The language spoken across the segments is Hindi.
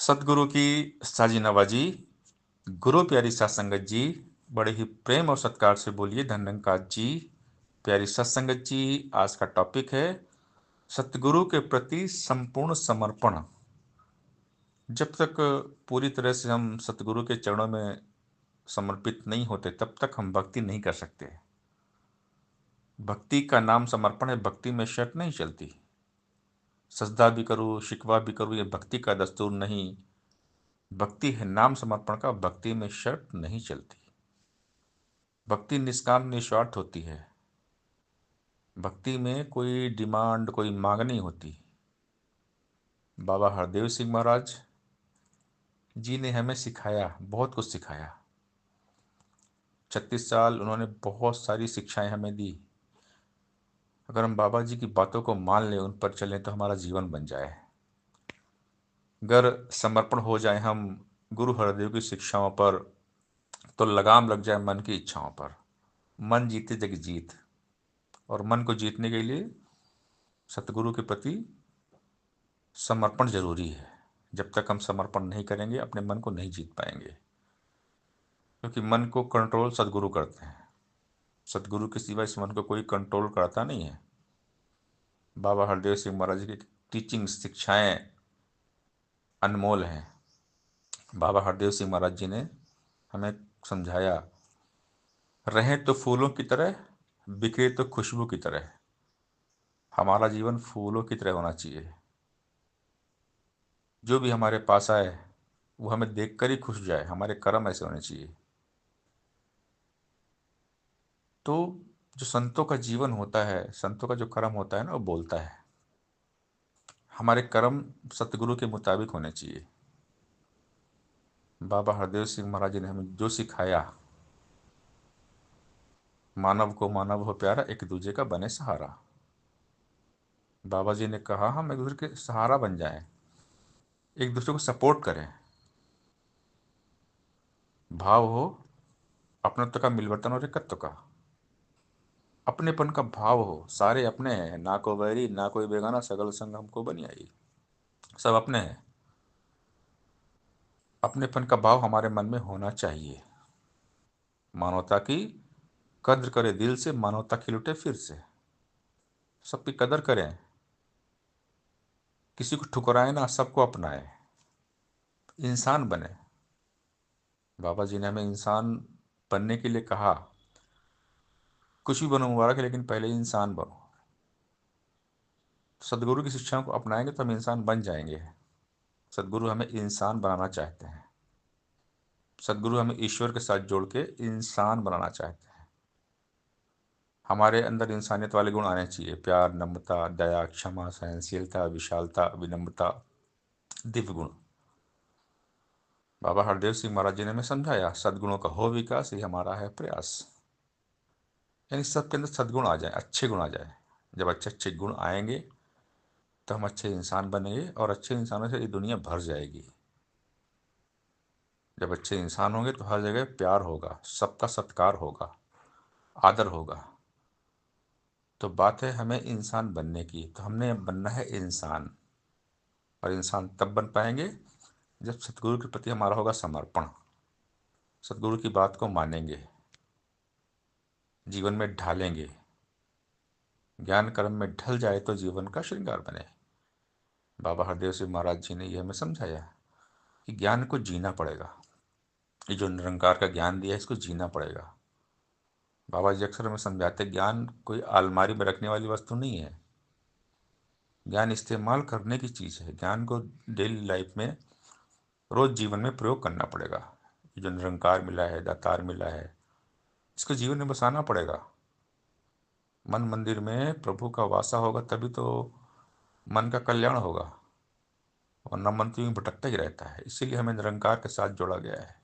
सतगुरु की साजी नवाजी। गुरु प्यारी सात संगत जी, बड़े ही प्रेम और सत्कार से बोलिए धन्यंकार जी। प्यारी सत्संगत जी, आज का टॉपिक है सतगुरु के प्रति संपूर्ण समर्पण। जब तक पूरी तरह से हम सतगुरु के चरणों में समर्पित नहीं होते तब तक हम भक्ति नहीं कर सकते। भक्ति का नाम समर्पण है, भक्ति में शर्त नहीं चलती। सजदा भी करूँ, शिकवा भी करूँ, ये भक्ति का दस्तूर नहीं। भक्ति है नाम समर्पण का, भक्ति में शर्त नहीं चलती। भक्ति निष्काम निस्वार्थ होती है। भक्ति में कोई डिमांड, कोई मांग नहीं होती। बाबा हरदेव सिंह महाराज जी ने हमें सिखाया, बहुत कुछ सिखाया। 36 साल उन्होंने बहुत सारी शिक्षाएं हमें दी। अगर हम बाबा जी की बातों को मान लें, उन पर चलें तो हमारा जीवन बन जाए। अगर समर्पण हो जाए हम गुरु हरदेव की शिक्षाओं पर, तो लगाम लग जाए मन की इच्छाओं पर। मन जीते जग जीत। और मन को जीतने के लिए सतगुरु के प्रति समर्पण जरूरी है। जब तक हम समर्पण नहीं करेंगे अपने मन को नहीं जीत पाएंगे, क्योंकि मन को कंट्रोल सतगुरु करते हैं। सतगुरु के सिवा इस मन को कोई कंट्रोल करता नहीं है। बाबा हरदेव सिंह महाराज की टीचिंग, शिक्षाएं अनमोल हैं। बाबा हरदेव सिंह महाराज जी ने हमें समझाया, रहें तो फूलों की तरह, बिखरे तो खुशबू की तरह। हमारा जीवन फूलों की तरह होना चाहिए। जो भी हमारे पास आए वो हमें देखकर ही खुश जाए। हमारे कर्म ऐसे होने चाहिए। तो जो संतों का जीवन होता है, संतों का जो कर्म होता है ना, वो बोलता है। हमारे कर्म सतगुरु के मुताबिक होने चाहिए। बाबा हरदेव सिंह महाराज जी ने हमें जो सिखाया, मानव को मानव हो प्यारा, एक दूजे का बने सहारा। बाबा जी ने कहा हम एक दूसरे के सहारा बन जाएं, एक दूसरे को सपोर्ट करें। भाव हो अपनत्व का, मिलवर्तन और एकत्व का। अपनेपन का भाव हो, सारे अपने हैं, ना को बैरी ना कोई बेगाना, सगल संग हमको बनियाई। सब अपने हैं। अपनेपन का भाव हमारे मन में होना चाहिए। मानवता की कद्र करे दिल से, मानवता खिल उठे फिर से। सबकी कदर करें, किसी को ठुकराए ना, सबको अपनाए। इंसान बने। बाबा जी ने हमें इंसान बनने के लिए कहा, कुछ भी बनो मुबारक है, लेकिन पहले इंसान बनो। सदगुरु की शिक्षाओं को अपनाएंगे तो हम इंसान बन जाएंगे। सदगुरु हमें इंसान बनाना चाहते हैं। सदगुरु हमें ईश्वर के साथ जोड़ के इंसान बनाना चाहते हैं। हमारे अंदर इंसानियत वाले गुण आने चाहिए। प्यार, नम्रता, दया, क्षमा, सहनशीलता, विशालता, विनम्रता, दिव्य गुण। बाबा हरदेव सिंह महाराज जी ने हमें समझाया, सद्गुणों का हो विकास, ये हमारा है प्रयास। यानी सबके अंदर सद्गुण आ जाए, अच्छे गुण आ जाए। जब अच्छे अच्छे गुण आएंगे तो हम अच्छे इंसान बनेंगे, और अच्छे इंसानों से ये दुनिया भर जाएगी। जब अच्छे इंसान होंगे तो हर जगह प्यार होगा, सबका सत्कार होगा, आदर होगा। तो बात है हमें इंसान बनने की। तो हमने बनना है इंसान। और इंसान तब बन पाएंगे जब सतगुरु के प्रति हमारा होगा समर्पण। सतगुरु की बात को मानेंगे, जीवन में ढालेंगे। ज्ञान कर्म में ढल जाए तो जीवन का श्रृंगार बने। बाबा हरदेव सिंह महाराज जी ने यह हमें समझाया कि ज्ञान को जीना पड़ेगा। ये जो निरंकार का ज्ञान दिया है, इसको जीना पड़ेगा। बाबा जी अक्सर हमें समझाते, ज्ञान कोई अलमारी में रखने वाली वस्तु नहीं है। ज्ञान इस्तेमाल करने की चीज़ है। ज्ञान को डेली लाइफ में, रोज जीवन में प्रयोग करना पड़ेगा। ये जो निरंकार मिला है, दातार मिला है, इसको जीवन में बसाना पड़ेगा। मन मंदिर में प्रभु का वासा होगा तभी तो मन का कल्याण होगा। वरना मन तो यूं भटकता ही रहता है। इसीलिए हमें निरंकार के साथ जोड़ा गया है।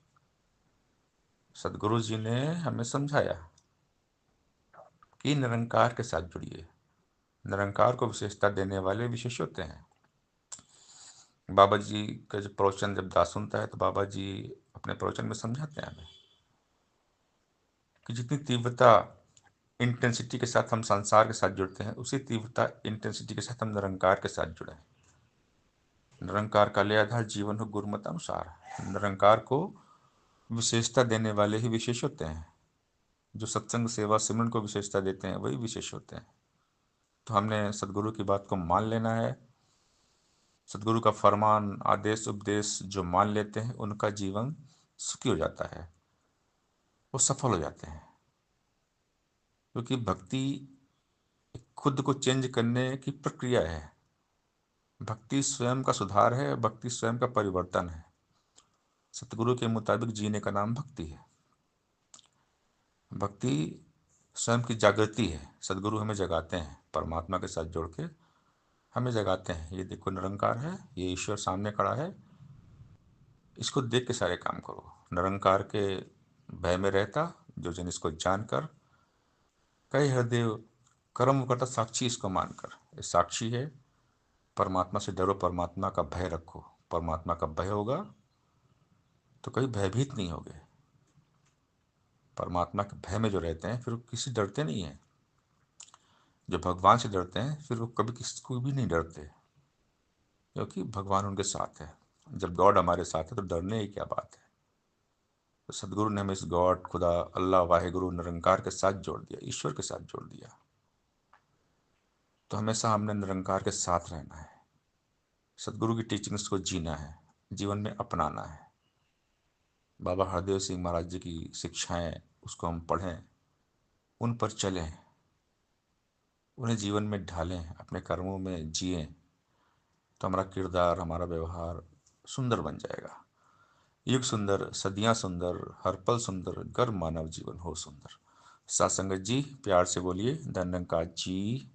सदगुरु जी ने हमें समझाया कि निरंकार के साथ जुड़िए। निरंकार को विशेषता देने वाले विशेष होते हैं। बाबा जी का जब प्रवचन जब दास सुनता है तो बाबा जी अपने प्रवचन में समझाते हैं हमें कि जितनी तीव्रता, इंटेंसिटी के साथ हम संसार के साथ जुड़ते हैं, उसी तीव्रता, इंटेंसिटी के साथ हम निरंकार के साथ जुड़े। निरंकार का ले आधार जीवन हो गुरुमत अनुसार। निरंकार को विशेषता देने वाले ही विशेष होते हैं। जो सत्संग सेवा सिमरन को विशेषता देते हैं वही विशेष होते हैं। तो हमने सदगुरु की बात को मान लेना है। सदगुरु का फरमान आदेश उपदेश जो मान लेते हैं उनका जीवन सुखी हो जाता है, वो सफल हो जाते हैं। क्योंकि भक्ति खुद को चेंज करने की प्रक्रिया है। भक्ति स्वयं का सुधार है, भक्ति स्वयं का परिवर्तन है। सतगुरु के मुताबिक जीने का नाम भक्ति है। भक्ति स्वयं की जागृति है। सदगुरु हमें जगाते हैं, परमात्मा के साथ जोड़ के हमें जगाते हैं। ये देखो निरंकार है, ये ईश्वर सामने खड़ा है, इसको देख के सारे काम करो। निरंकार के भय में रहता जो जन इसको जानकर कई हृदय कर्म करता साक्षी इसको मानकर। ये साक्षी है। परमात्मा से डरो, परमात्मा का भय रखो। परमात्मा का भय होगा तो कभी भयभीत नहीं होगे। परमात्मा के भय में जो रहते हैं फिर वो किसी डरते नहीं है। जो भगवान से डरते हैं फिर वो कभी किसी को भी नहीं डरते, क्योंकि भगवान उनके साथ है। जब गॉड हमारे साथ है तो डरने की क्या बात है। तो सदगुरु ने हमें इस गॉड, खुदा, अल्लाह, वाहेगुरु, निरंकार के साथ जोड़ दिया, ईश्वर के साथ जोड़ दिया। तो हमेशा हमने निरंकार के साथ रहना है। सदगुरु की टीचिंग्स को जीना है, जीवन में अपनाना है। बाबा हरदेव सिंह महाराज जी की शिक्षाएं उसको हम पढ़ें, उन पर चलें, उन्हें जीवन में ढालें, अपने कर्मों में जिएं, तो हमारा किरदार, हमारा व्यवहार सुंदर बन जाएगा। युग सुंदर, सदियां सुंदर, हर पल सुंदर, गर्व मानव जीवन हो सुंदर। सात संगत जी प्यार से बोलिए धन्यंकार जी।